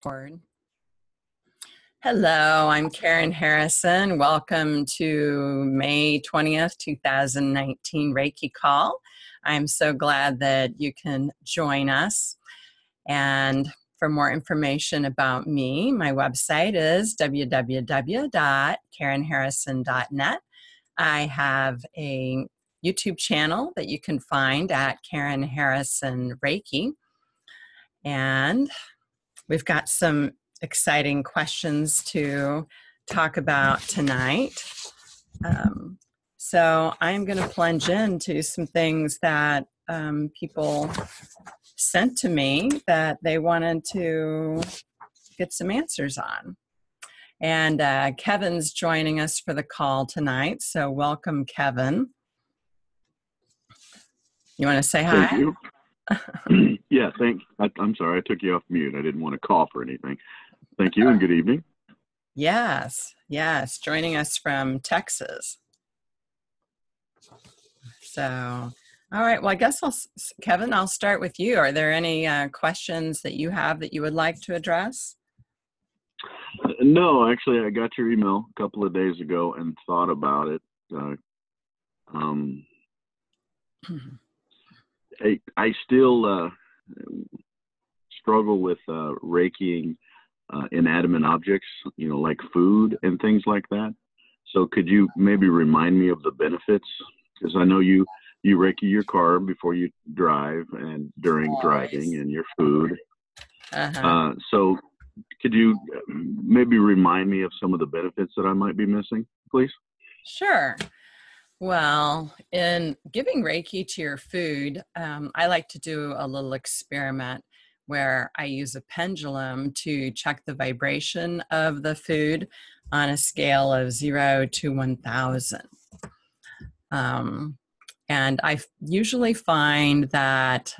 Record. Hello, I'm Karen Harrison. Welcome to May 20th, 2019 Reiki Call. I'm so glad that you can join us. And for more information about me, my website is www.karenharrison.net. I have a YouTube channel that you can find at Karen Harrison Reiki. And we've got some exciting questions to talk about tonight. So I'm going to plunge into some things that people sent to me that they wanted to get some answers on. And Kevin's joining us for the call tonight. So welcome, Kevin. You want to say hi? Thank you. Yeah, thanks. I'm sorry, I took you off mute. I didn't want to cough or anything. Thank you and good evening. Yes, joining us from Texas. So, all right, well, I guess Kevin, I'll start with you. Are there any questions that you have that you would like to address? No, actually, I got your email a couple of days ago and thought about it. I still struggle with Reikiing inanimate objects, like food and things like that. So could you maybe remind me of the benefits? Because I know you Reiki your car before you drive and during driving and your food. So could you maybe remind me of some of the benefits that I might be missing, please? Sure. Well, in giving Reiki to your food, I like to do a little experiment where I use a pendulum to check the vibration of the food on a scale of 0 to 1,000. And I usually find that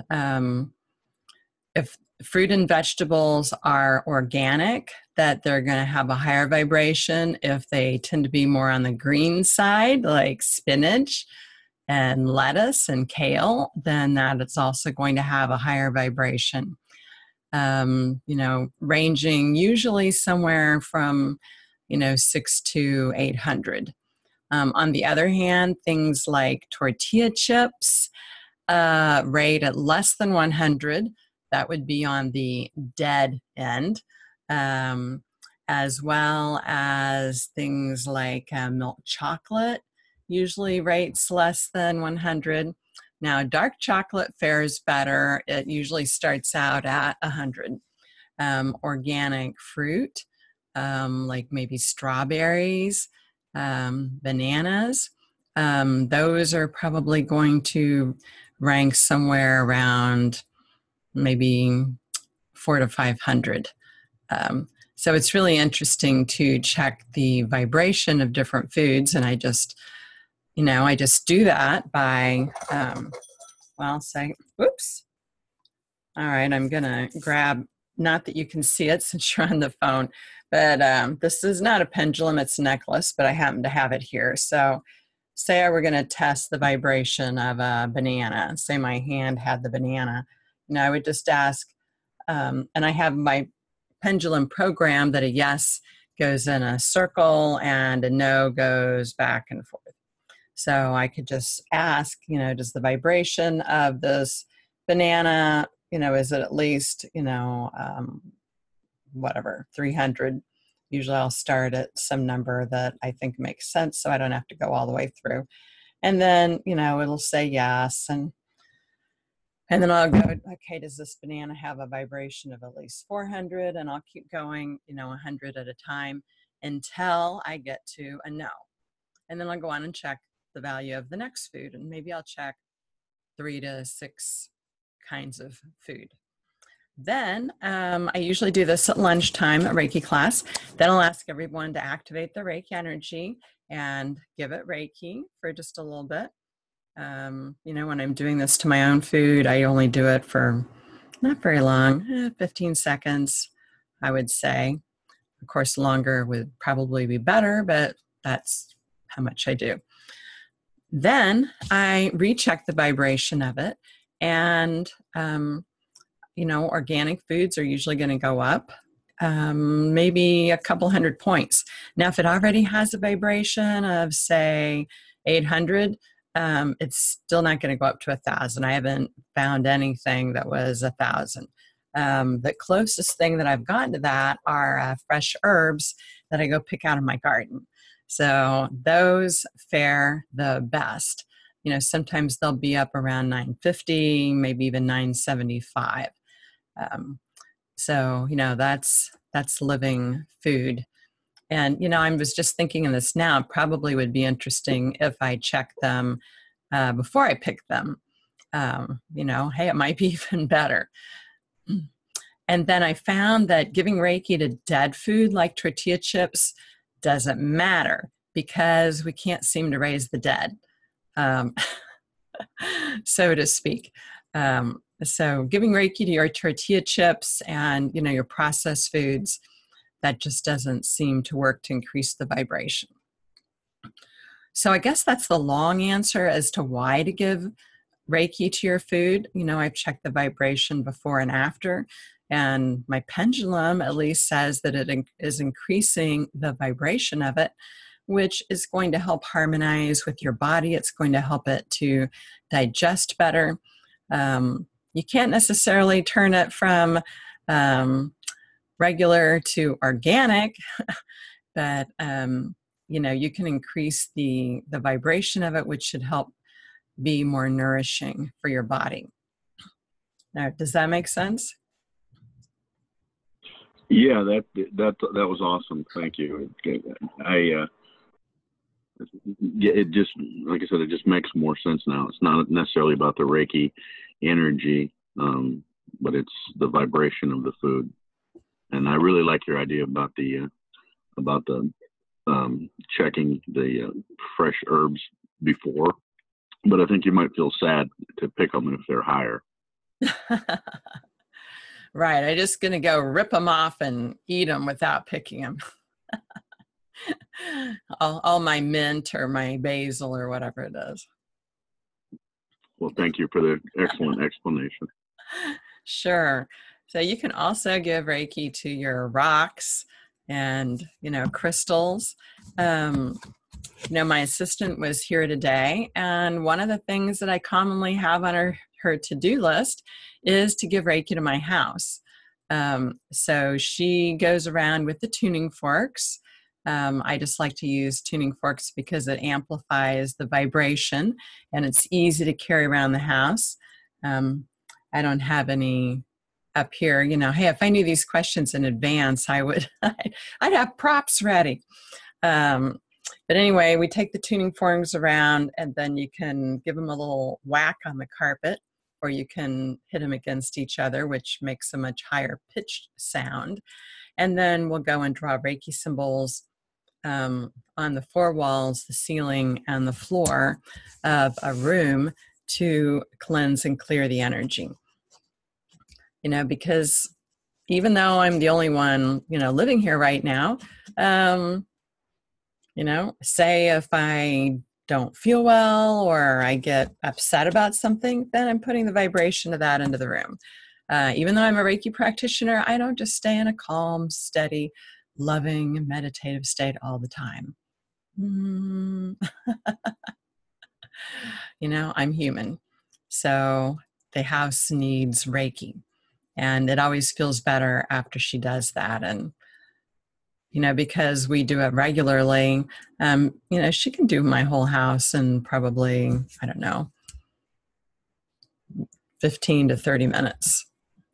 if fruit and vegetables are organic, that they're going to have a higher vibration. If they tend to be more on the green side, like spinach and lettuce and kale, then that it's also going to have a higher vibration. Ranging usually somewhere from, 6 to 800. On the other hand, things like tortilla chips rate at less than 100. That would be on the dead end, as well as things like milk chocolate usually rates less than 100. Now, dark chocolate fares better. It usually starts out at 100. Organic fruit, like maybe strawberries, bananas, those are probably going to rank somewhere around maybe 400 to 500. So it's really interesting to check the vibration of different foods. And I just do that by, oops. All right, I'm going to grab, not that you can see it since you're on the phone, but this is not a pendulum, it's a necklace, but I happen to have it here. So say I were going to test the vibration of a banana. Say my hand had the banana. I would just ask, and I have my pendulum programmed that a yes goes in a circle and a no goes back and forth. So I could just ask, does the vibration of this banana, is it at least, 300? Usually I'll start at some number that I think makes sense so I don't have to go all the way through. And then, it'll say yes. And then I'll go, okay, does this banana have a vibration of at least 400? And I'll keep going, 100 at a time until I get to a no. And then I'll go on and check the value of the next food. And maybe I'll check 3 to 6 kinds of food. Then I usually do this at lunchtime at Reiki class. Then I'll ask everyone to activate the Reiki energy and give it Reiki for just a little bit. When I'm doing this to my own food, I only do it for not very long, 15 seconds, I would say. Of course, longer would probably be better, but that's how much I do. Then I recheck the vibration of it, and organic foods are usually going to go up maybe a couple hundred points. Now, if it already has a vibration of, say, 800, it's still not going to go up to 1,000. I haven't found anything that was 1,000. The closest thing that I've gotten to that are fresh herbs that I go pick out of my garden. So those fare the best. Sometimes they'll be up around 950, maybe even 975. So that's living food. And I was just thinking of this now. It probably would be interesting if I check them before I pick them. Hey, it might be even better. And then I found that giving Reiki to dead food like tortilla chips doesn't matter because we can't seem to raise the dead, so to speak. So giving Reiki to your tortilla chips and, your processed foods, that just doesn't seem to work to increase the vibration. So I guess that's the long answer as to why to give Reiki to your food. I've checked the vibration before and after, and my pendulum at least says that it is increasing the vibration of it, which is going to help harmonize with your body. It's going to help it to digest better. You can't necessarily turn it from regular to organic, but you can increase the vibration of it, which should help be more nourishing for your body. Now, does that make sense? Yeah, that was awesome. Thank you. It just, like I said, it just makes more sense now. It's not necessarily about the Reiki energy, but it's the vibration of the food. And I really like your idea about the checking the fresh herbs before, but I think you might feel sad to pick them if they're higher. Right. I'm just going to go rip them off and eat them without picking them. all my mint or my basil or whatever it is. Well, thank you for the excellent explanation. Sure. So you can also give Reiki to your rocks and, crystals. My assistant was here today, and one of the things that I commonly have on her to-do list is to give Reiki to my house. So she goes around with the tuning forks. I just like to use tuning forks because it amplifies the vibration and it's easy to carry around the house. I don't have any up here. Hey, if I knew these questions in advance, I'd have props ready. But anyway, we take the tuning forks around and then you can give them a little whack on the carpet, or you can hit them against each other, which makes a much higher pitched sound. And then we'll go and draw Reiki symbols on the four walls, the ceiling, and the floor of a room to cleanse and clear the energy. Because even though I'm the only one, living here right now, say if I don't feel well or I get upset about something, then I'm putting the vibration of that into the room. Even though I'm a Reiki practitioner, I don't just stay in a calm, steady, loving, meditative state all the time. I'm human. So the house needs Reiki. And it always feels better after she does that. And, because we do it regularly, she can do my whole house in probably, 15 to 30 minutes,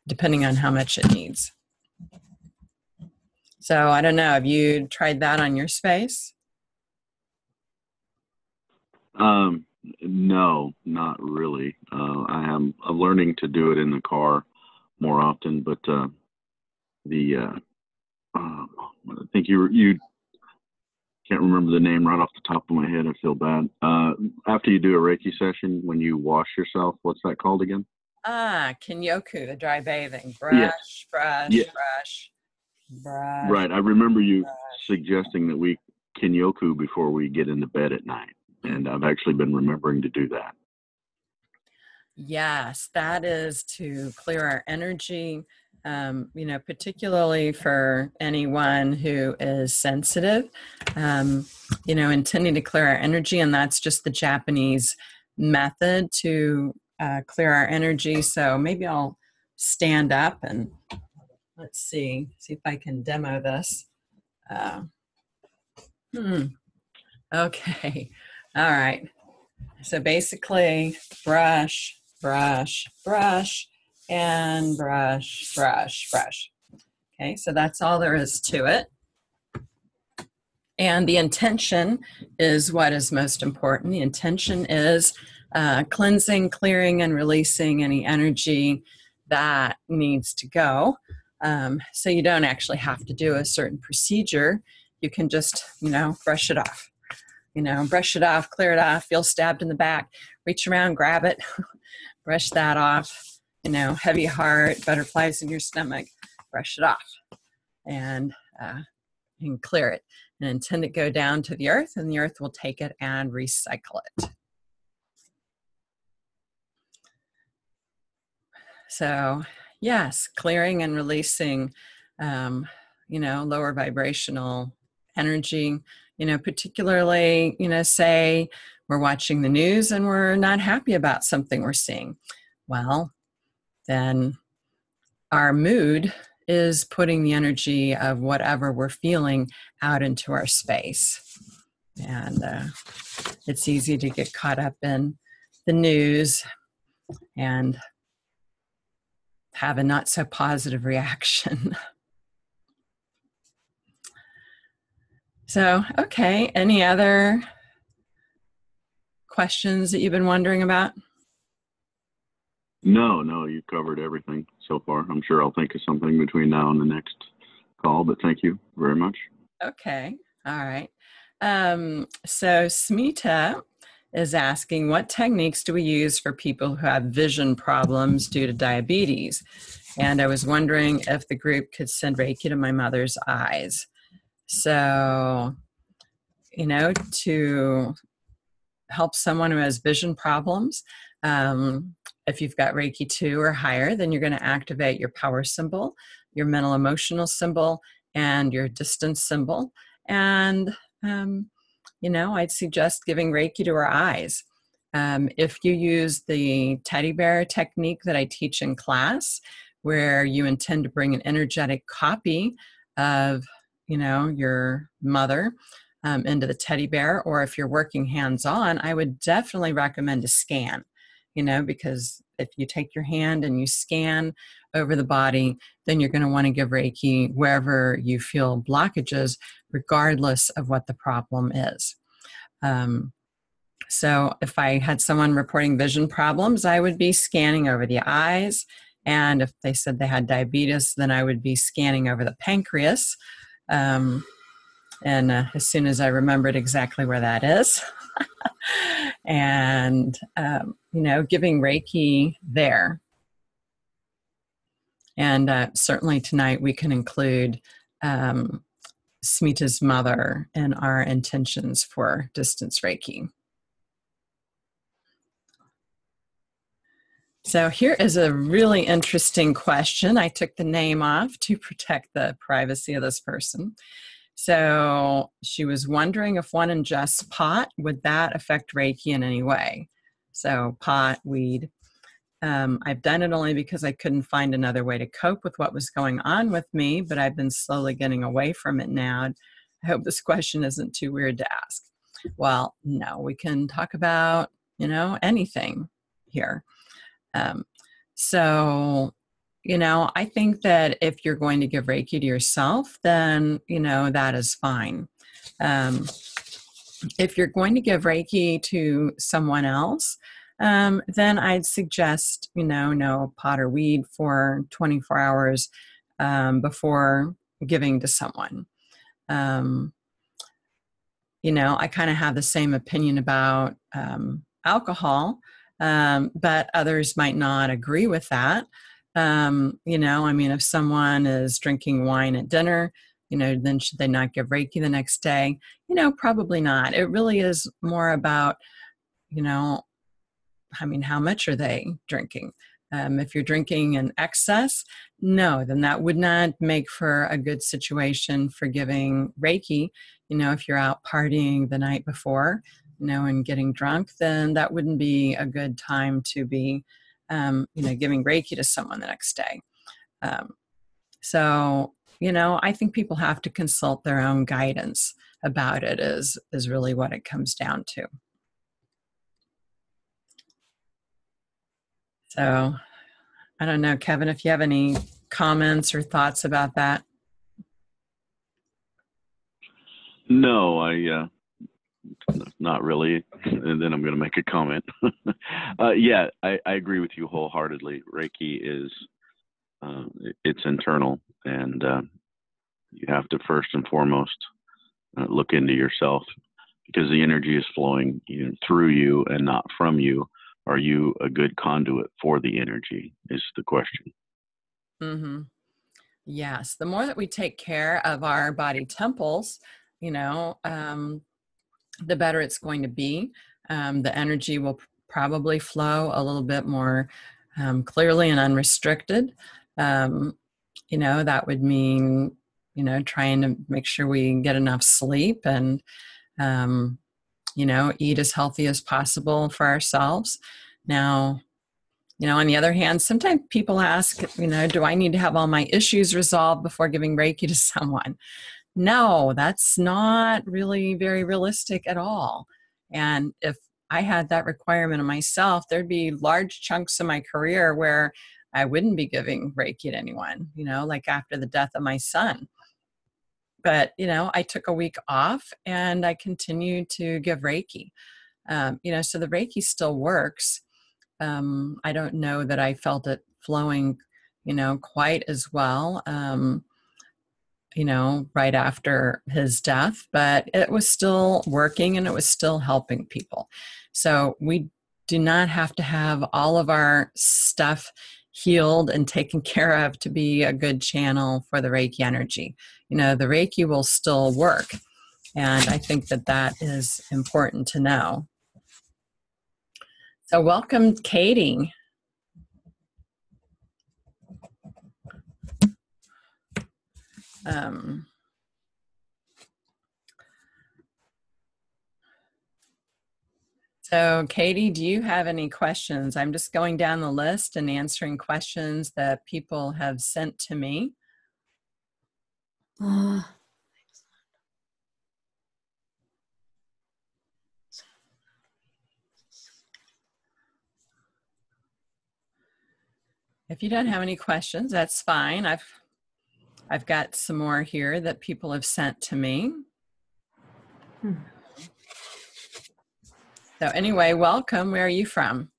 depending on how much it needs. So I don't know, have you tried that on your space? No, not really. I'm learning to do it in the car more often, but I think you can't remember the name right off the top of my head. I feel bad. After you do a Reiki session, when you wash yourself, what's that called again? Kinyoku, the dry bathing. Brush. Right. I remember you suggesting that we kinyoku before we get into bed at night. And I've actually been remembering to do that. Yes, that is to clear our energy, Particularly for anyone who is sensitive, intending to clear our energy. And that's just the Japanese method to clear our energy. So maybe I'll stand up and let's see if I can demo this. Okay. All right. So basically brush, brush, brush, and brush, brush, brush. Okay, so that's all there is to it. And the intention is what is most important. The intention is cleansing, clearing, and releasing any energy that needs to go. So you don't actually have to do a certain procedure. You can just, brush it off. Brush it off, clear it off, feel stabbed in the back, reach around, grab it, brush that off, heavy heart, butterflies in your stomach, brush it off and clear it and intend it go down to the earth, and the earth will take it and recycle it. So yes, clearing and releasing, lower vibrational energy, particularly, say we're watching the news and we're not happy about something we're seeing. Well, then our mood is putting the energy of whatever we're feeling out into our space. And it's easy to get caught up in the news and have a not so positive reaction. So, okay, any other questions that you've been wondering about? No, you covered everything so far. I'm sure I'll think of something between now and the next call, but thank you very much. Okay, all right. So Smita is asking, what techniques do we use for people who have vision problems due to diabetes? And I was wondering if the group could send Reiki to my mother's eyes. So, to help someone who has vision problems, if you've got Reiki 2 or higher, then you're going to activate your power symbol, your mental emotional symbol, and your distance symbol. And, I'd suggest giving Reiki to her eyes. If you use the teddy bear technique that I teach in class, where you intend to bring an energetic copy of, your mother into the teddy bear, or if you're working hands-on, I would definitely recommend a scan, because if you take your hand and you scan over the body, then you're going to want to give Reiki wherever you feel blockages, regardless of what the problem is. So if I had someone reporting vision problems, I would be scanning over the eyes. And if they said they had diabetes, then I would be scanning over the pancreas. And as soon as I remembered exactly where that is, and, giving Reiki there. And certainly tonight we can include Smita's mother in our intentions for distance Reiki. So here is a really interesting question. I took the name off to protect the privacy of this person. So she was wondering if one ingests pot, would that affect Reiki in any way? So pot, weed. I've done it only because I couldn't find another way to cope with what was going on with me, but I've been slowly getting away from it now. I hope this question isn't too weird to ask. Well, no, we can talk about, anything here. I think that if you're going to give Reiki to yourself, then, that is fine. If you're going to give Reiki to someone else, then I'd suggest, no pot or weed for 24 hours before giving to someone. I kind of have the same opinion about alcohol, but others might not agree with that. If someone is drinking wine at dinner, then should they not give Reiki the next day? Probably not. It really is more about, how much are they drinking? If you're drinking in excess, no, then that would not make for a good situation for giving Reiki. If you're out partying the night before, and getting drunk, then that wouldn't be a good time to be, giving Reiki to someone the next day. So, I think people have to consult their own guidance about it is really what it comes down to. So, I don't know, Kevin, if you have any comments or thoughts about that. No, not really. And then I'm going to make a comment. Yeah, I agree with you wholeheartedly. Reiki is, it's internal, and you have to first and foremost look into yourself, because the energy is flowing through you and not from you. Are you a good conduit for the energy is the question. Mm-hmm. Yes. The more that we take care of our body temples, the better it's going to be. The energy will probably flow a little bit more clearly and unrestricted. That would mean, trying to make sure we get enough sleep and, eat as healthy as possible for ourselves. Now, on the other hand, sometimes people ask, do I need to have all my issues resolved before giving Reiki to someone? No, that's not really very realistic at all. And if I had that requirement of myself, there'd be large chunks of my career where I wouldn't be giving Reiki to anyone, like after the death of my son. But, I took a week off and I continued to give Reiki. So the Reiki still works. I don't know that I felt it flowing, quite as well, right after his death, but it was still working and it was still helping people. So we do not have to have all of our stuff healed and taken care of to be a good channel for the Reiki energy. The Reiki will still work. And I think that is important to know. So welcome, Katie. So Katie, do you have any questions? I'm just going down the list and answering questions that people have sent to me. If you don't have any questions, that's fine. I've got some more here that people have sent to me. So anyway, welcome. Where are you from?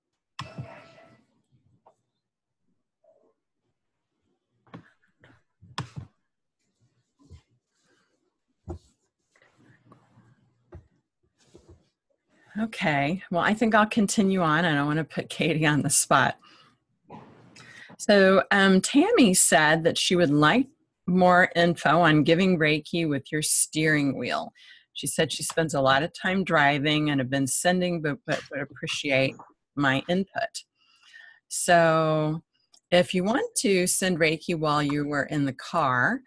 Okay. Well, I think I'll continue on. I don't want to put Katie on the spot. So Tammy said that she would like more info on giving Reiki with your steering wheel. She said she spends a lot of time driving and have been sending, but would appreciate my input. So if you want to send Reiki while you were in the car,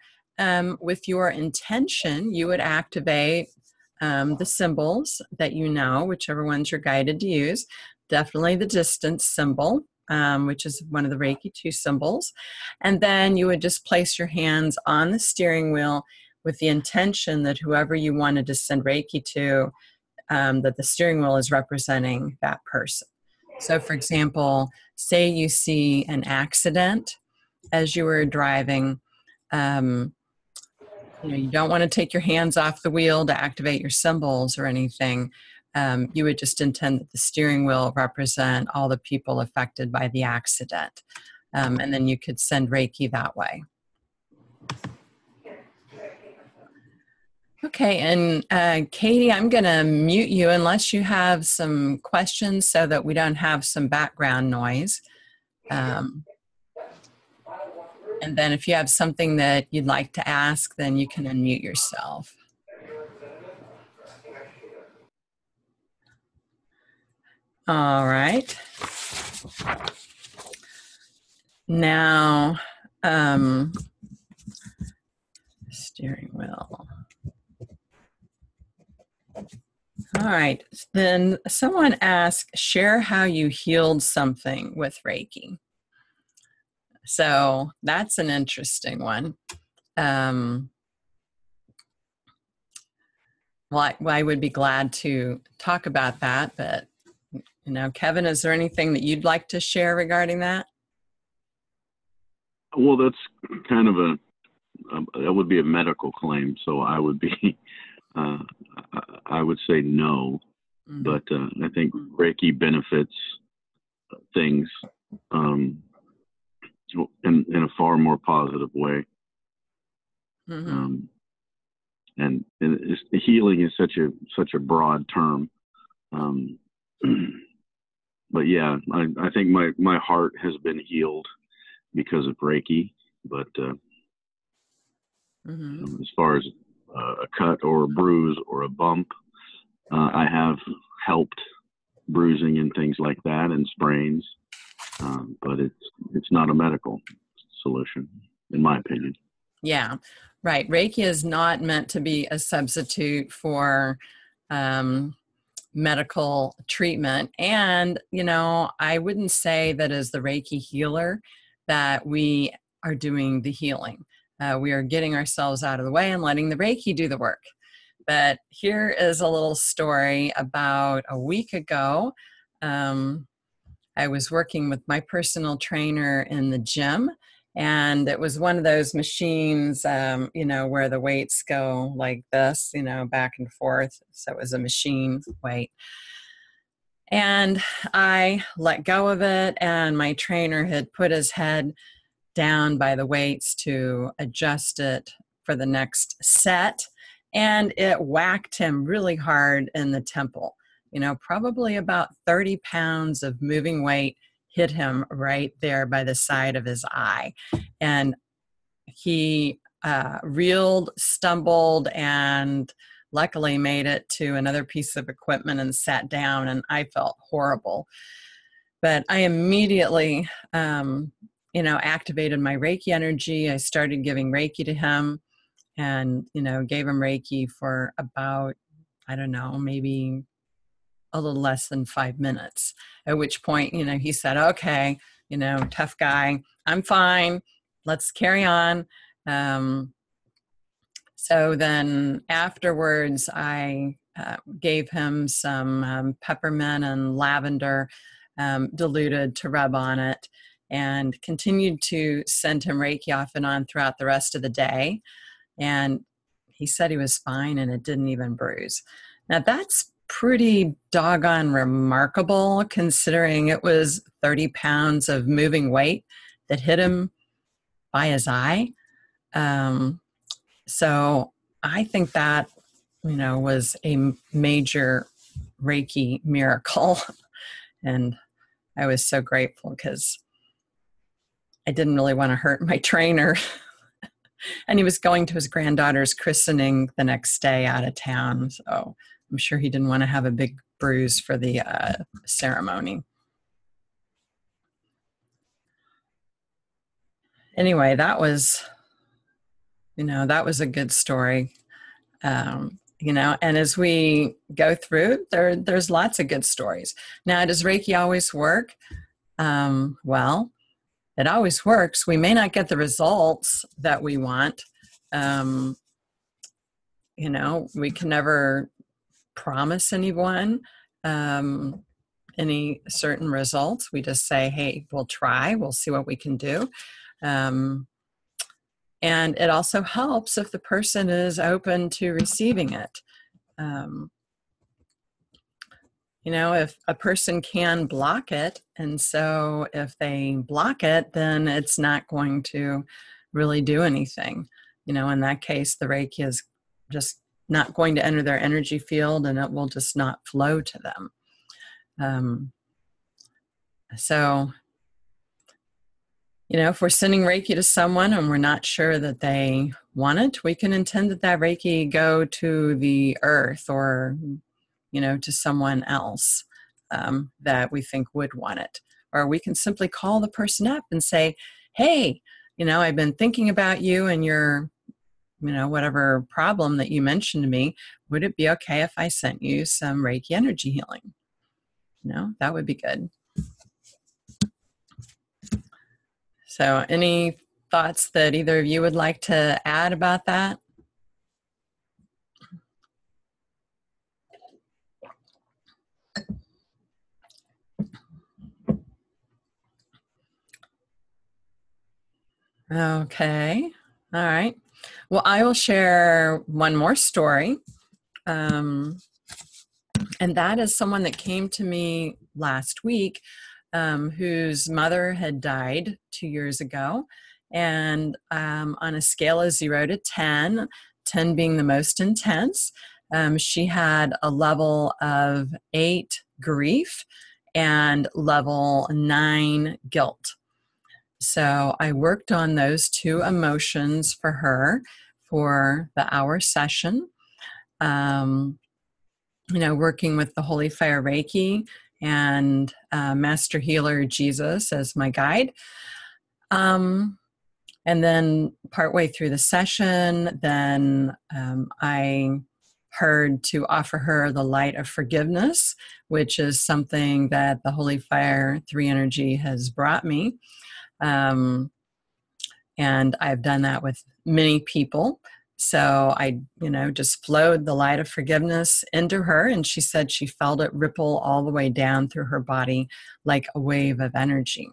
with your intention, you would activate the symbols that whichever ones you're guided to use. Definitely the distance symbol, which is one of the Reiki 2 symbols. And then you would just place your hands on the steering wheel with the intention that whoever you wanted to send Reiki to, that the steering wheel is representing that person. So for example, say you see an accident as you were driving, you don't want to take your hands off the wheel to activate your symbols or anything. You would just intend that the steering wheel represent all the people affected by the accident. And then you could send Reiki that way. Okay, and Katie, I'm going to mute you unless you have some questions so that we don't have some background noise. And then if you have something that you'd like to ask, then you can unmute yourself. All right. Now, steering wheel. All right. Then someone asked, share how you healed something with Reiki. So that's an interesting one. Well, I would be glad to talk about that, but Kevin, is there anything that you'd like to share regarding that? Well, that's kind of that would be a medical claim, so I would be, I would say no, but I think Reiki benefits things in a far more positive way. And healing is such a broad term. But yeah, I think my heart has been healed because of Reiki. But as far as a cut or a bruise or a bump, I have helped bruising and things like that and sprains. But it's not a medical solution, in my opinion. Yeah, right. Reiki is not meant to be a substitute for medical treatment. And, I wouldn't say that as the Reiki healer that we are doing the healing. We are getting ourselves out of the way and letting the Reiki do the work. But here is a little story. About a week ago, I was working with my personal trainer in the gym, and it was one of those machines, where the weights go like this, back and forth. So it was a machine weight. And I let go of it, and my trainer had put his head down by the weights to adjust it for the next set, and it whacked him really hard in the temple. Probably about 30 pounds of moving weight hit him right there by the side of his eye. And he reeled, stumbled, and luckily made it to another piece of equipment and sat down, and I felt horrible. But I immediately, activated my Reiki energy. I started giving Reiki to him and, gave him Reiki for about, I don't know, maybe a little less than 5 minutes, at which point, he said, okay, tough guy, I'm fine. Let's carry on. So then afterwards, I gave him some peppermint and lavender diluted to rub on it, and continued to send him Reiki off and on throughout the rest of the day. And he said he was fine and it didn't even bruise. Now that's pretty doggone remarkable, considering it was 30 pounds of moving weight that hit him by his eye. So I think that, was a major Reiki miracle. And I was so grateful because I didn't really want to hurt my trainer. And he was going to his granddaughter's christening the next day out of town. So I'm sure he didn't want to have a big bruise for the ceremony. Anyway, that was a good story. And as we go through, there's lots of good stories. Now, does Reiki always work? Well, it always works. We may not get the results that we want. We can never promise anyone any certain results. We just say, hey, we'll try. We'll see what we can do. And it also helps if the person is open to receiving it. If a person can block it, and so if they block it, then it's not going to really do anything. In that case, the Reiki is just not going to enter their energy field, and it will just not flow to them. So, if we're sending Reiki to someone and we're not sure that they want it, we can intend that Reiki go to the earth or, to someone else that we think would want it. or we can simply call the person up and say, hey, I've been thinking about you and your, whatever problem that you mentioned to me. Would it be okay if I sent you some Reiki energy healing? That would be good. So any thoughts that either of you would like to add about that? Okay. All right. Well, I will share one more story. And that is someone that came to me last week, whose mother had died 2 years ago. And on a scale of 0 to 10, 10 being the most intense, she had a level of 8 grief and level 9 guilt. So I worked on those 2 emotions for her for the hour session. Working with the Holy Fire Reiki and Master Healer Jesus as my guide. And then partway through the session, then I heard to offer her the light of forgiveness, which is something that the Holy Fire 3 energy has brought me. And I've done that with many people. So I, just flowed the light of forgiveness into her, and she said she felt it ripple all the way down through her body like a wave of energy.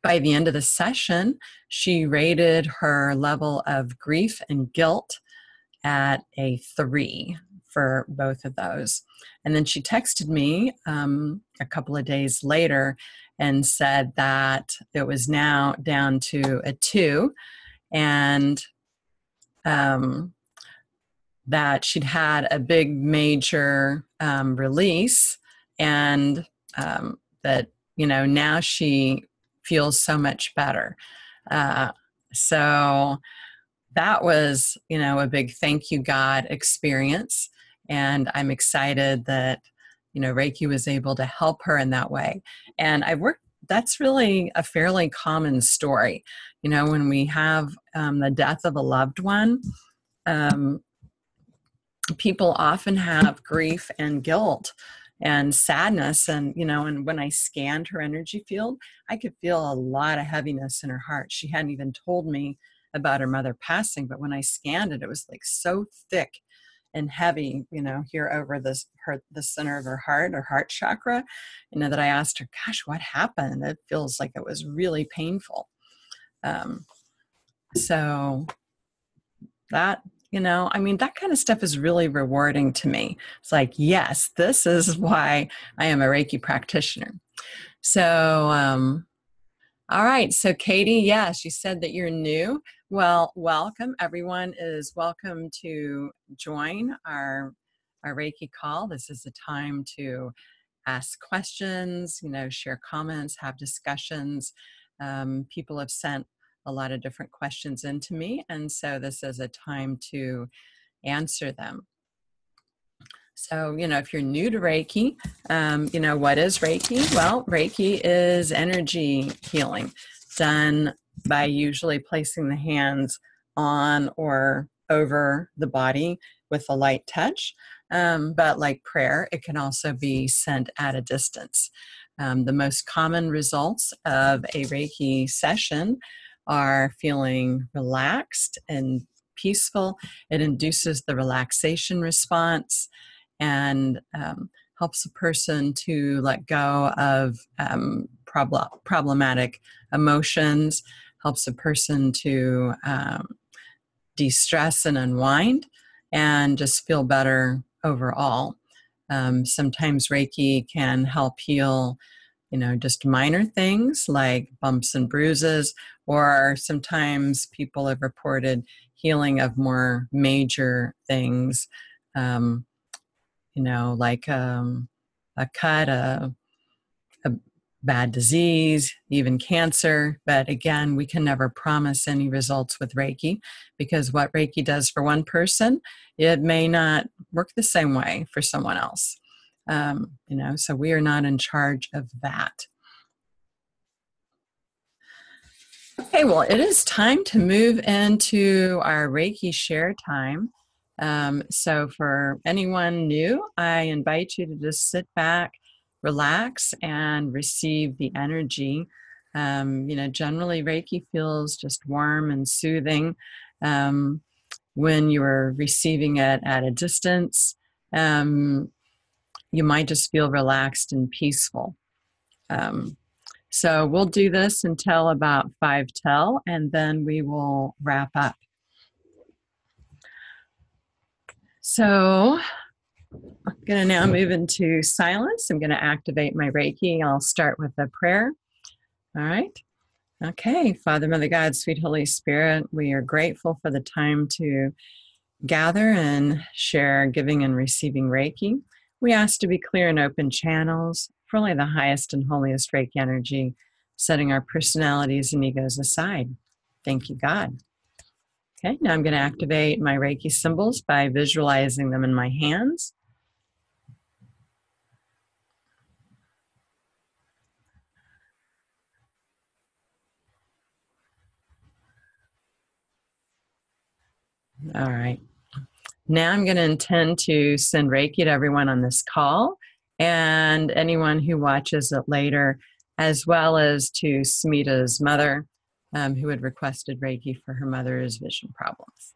By the end of the session, she rated her level of grief and guilt at a 3 for both of those. And then she texted me a couple of days later and said that it was now down to a 2, and that she'd had a big major release, and that, now she feels so much better. So that was, a big thank you, God experience. And I'm excited that, Reiki was able to help her in that way. And that's really a fairly common story. When we have the death of a loved one, people often have grief and guilt and sadness. And, and when I scanned her energy field, I could feel a lot of heaviness in her heart. She hadn't even told me about her mother passing, but when I scanned it, it was like so thick and heavy, here over the center of her heart chakra, that I asked her, gosh, what happened? It feels like it was really painful. So that, that kind of stuff is really rewarding to me. It's like, yes, this is why I am a Reiki practitioner. So, all right. So Katie, yes, you said that you're new. Well, welcome. Everyone is welcome to join our Reiki call. This is a time to ask questions, share comments, have discussions. People have sent a lot of different questions into me, and so this is a time to answer them. So, if you're new to Reiki, what is Reiki? Well, Reiki is energy healing done by usually placing the hands on or over the body with a light touch. But like prayer, it can also be sent at a distance. The most common results of a Reiki session are feeling relaxed and peaceful. It induces the relaxation response and helps a person to let go of problematic emotions, helps a person to de-stress and unwind, and just feel better overall. Sometimes Reiki can help heal, just minor things like bumps and bruises, or sometimes people have reported healing of more major things, like a cut, a bad disease, even cancer. But again, we can never promise any results with Reiki, because what Reiki does for one person, it may not work the same way for someone else. So we are not in charge of that. Okay, well, it is time to move into our Reiki Share time. So, for anyone new, I invite you to just sit back, relax, and receive the energy. Generally, Reiki feels just warm and soothing when you're receiving it at a distance. Um, you might just feel relaxed and peaceful. Um, so we'll do this until about 5 till, and then we will wrap up. So I'm going to now move into silence. I'm going to activate my Reiki. I'll start with a prayer. All right. Okay. Father, Mother, God, sweet Holy Spirit, we are grateful for the time to gather and share giving and receiving Reiki. We ask to be clear and open channels for only the highest and holiest Reiki energy, setting our personalities and egos aside. Thank you, God. Okay, now I'm going to activate my Reiki symbols by visualizing them in my hands. All right. Now I'm going to intend to send Reiki to everyone on this call and anyone who watches it later, as well as to Smita's mother, who had requested Reiki for her mother's vision problems.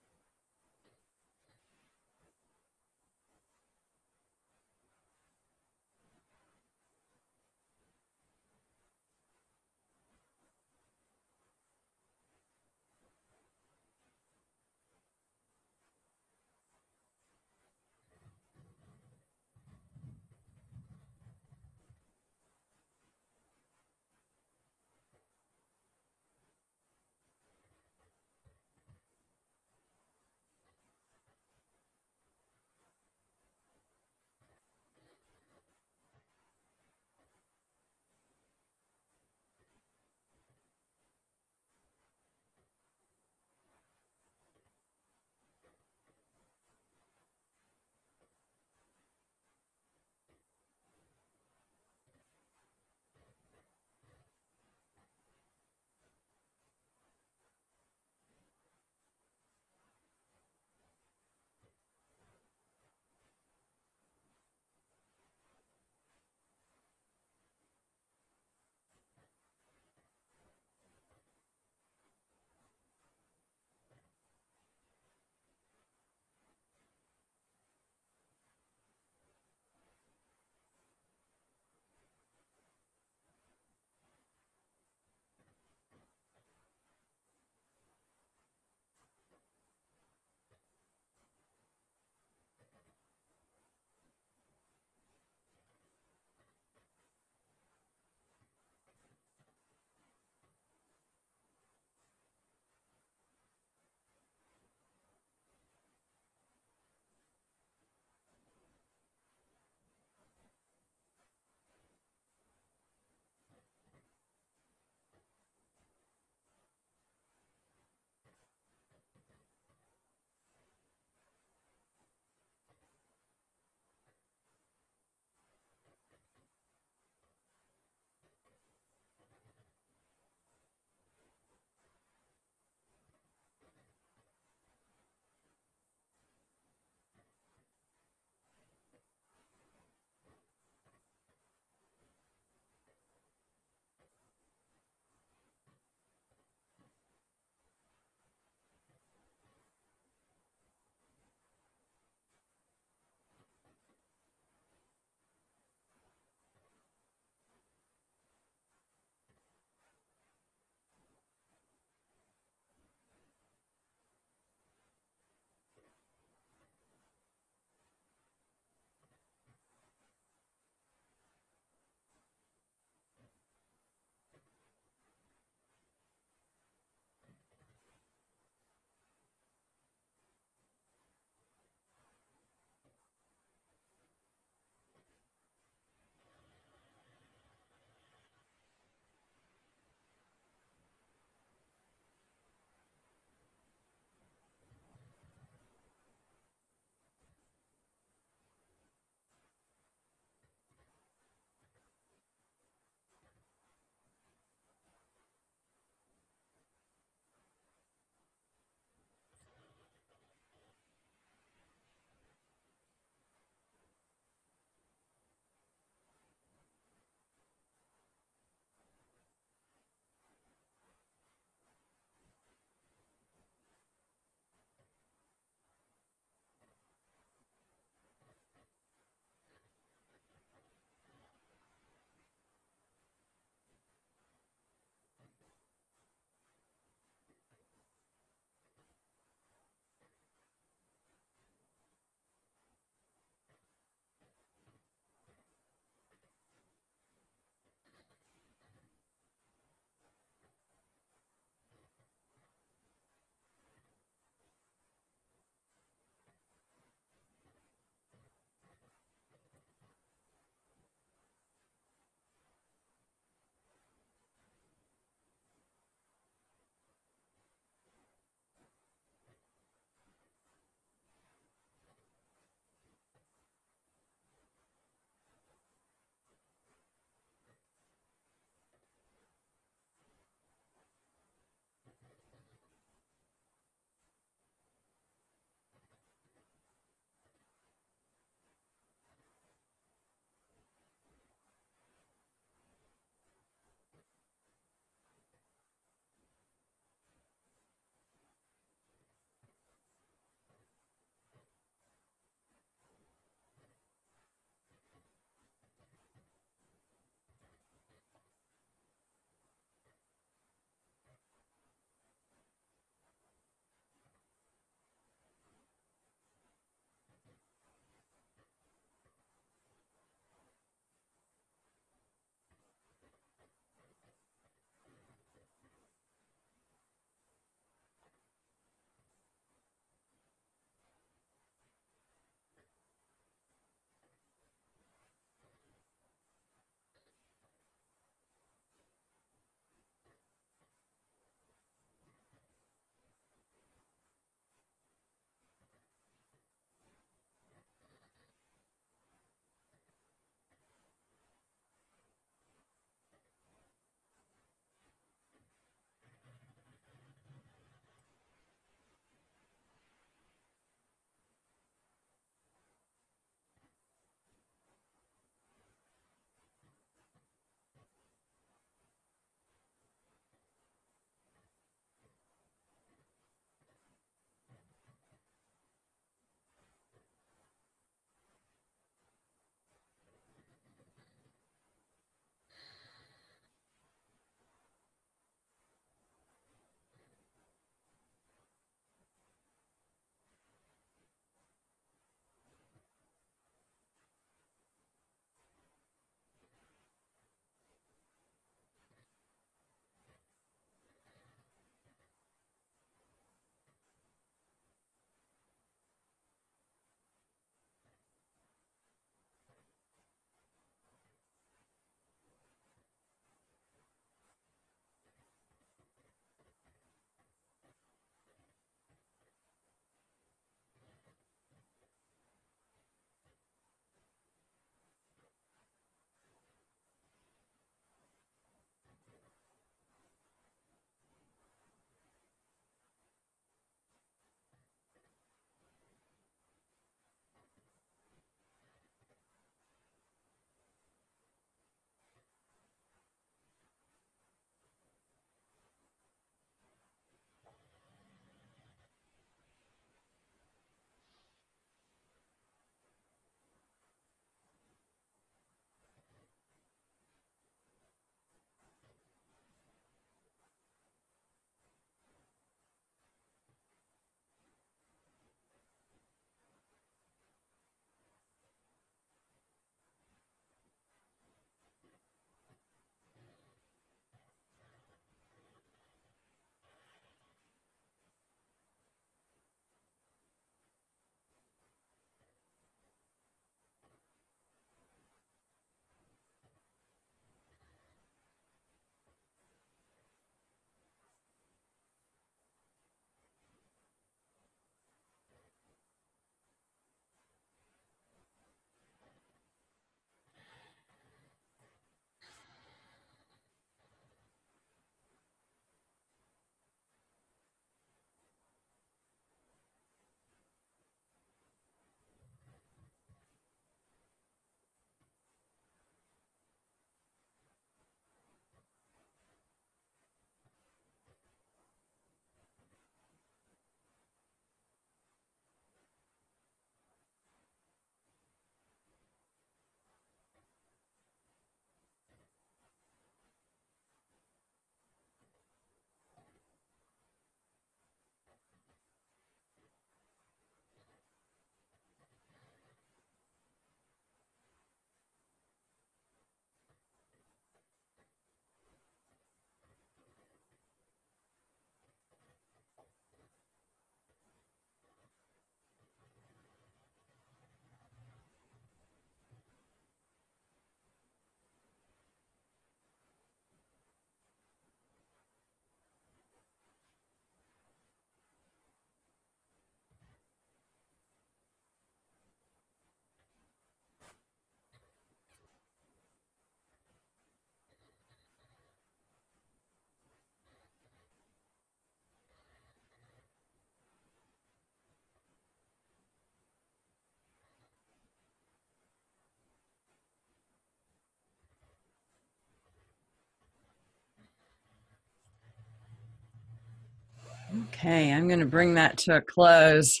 Okay, I'm going to bring that to a close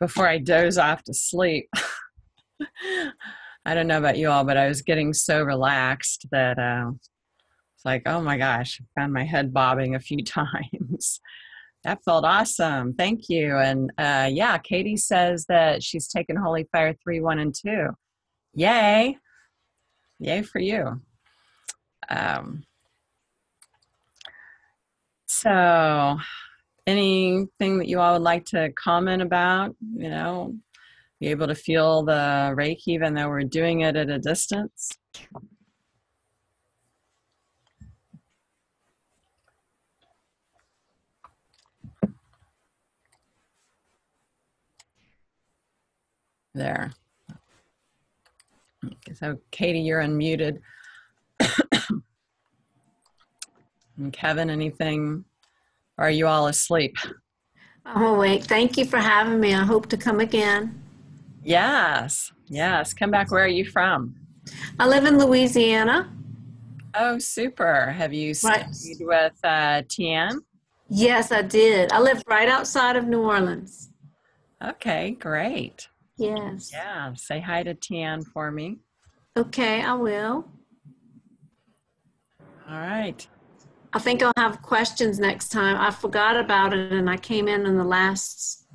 before I doze off to sleep. I don't know about you all, but I was getting so relaxed that it's like, oh my gosh, I found my head bobbing a few times. That felt awesome. Thank you. And yeah, Katie says that she's taken Holy Fire 3, 1, and 2. Yay. Yay for you. So anything that you all would like to comment about, you know, be able to feel the Reiki even though we're doing it at a distance? There. So Katie, you're unmuted. And Kevin, anything? Or are you all asleep? I'm awake. Thank you for having me. I hope to come again. Yes. Yes. Come back. Where are you from? I live in Louisiana. Oh, super. Have you Right. studied with Tian? Yes, I did. I live right outside of New Orleans. Okay, great. Yes. Yeah. Say hi to Tian for me. Okay, I will. All right. I think I'll have questions next time. I forgot about it and I came in the last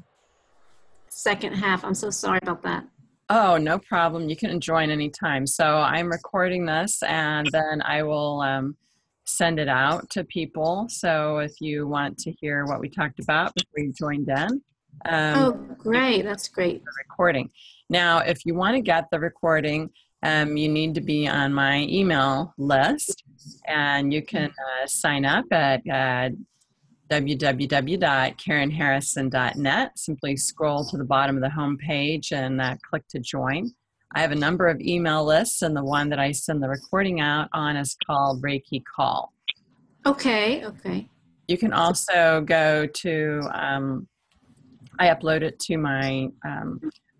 second half. I'm so sorry about that. Oh, no problem. You can join anytime. So I'm recording this and then I will send it out to people. So if you want to hear what we talked about before you joined in, Oh, great. That's great. the recording. Now, if you want to get the recording, you need to be on my email list and you can sign up at www.karenharrison.net. Simply scroll to the bottom of the home page and click to join. I have a number of email lists, and the one that I send the recording out on is called Reiki Call. Okay, okay. You can also go to, I upload it to my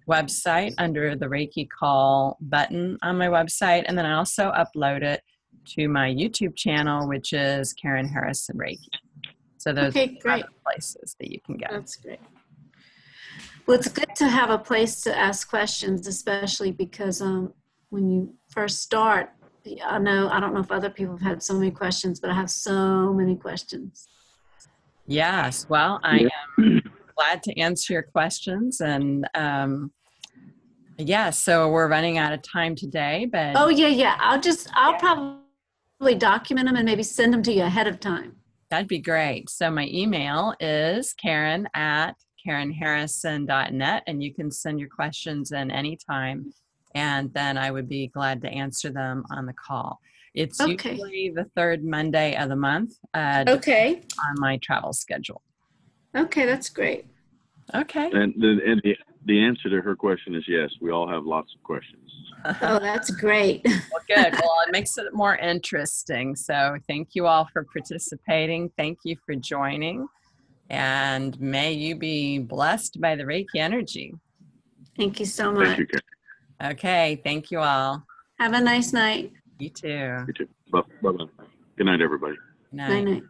website under the Reiki Call button on my website, and then I also upload it to my YouTube channel, which is Karen Harrison Reiki. So those are other places that you can go. That's great. Well, it's good to have a place to ask questions, especially because when you first start, I don't know if other people have had so many questions, but I have so many questions. Yes, well, I am glad to answer your questions. And yeah, so we're running out of time today, but. Oh, yeah. I'll probably document them and maybe send them to you ahead of time. That'd be great. So my email is karen@karenharrison.net, and you can send your questions in anytime, and then I would be glad to answer them on the call. It's usually the third Monday of the month on my travel schedule. Okay, that's great. Okay. And the answer to her question is yes. We all have lots of questions. Oh, that's great. Well, good. Well, it makes it more interesting. So thank you all for participating. Thank you for joining. And may you be blessed by the Reiki energy. Thank you so much. Thank you, Karen. Okay. Thank you all. Have a nice night. You too. You too. Bye-bye. Good night, everybody. Good night. Night.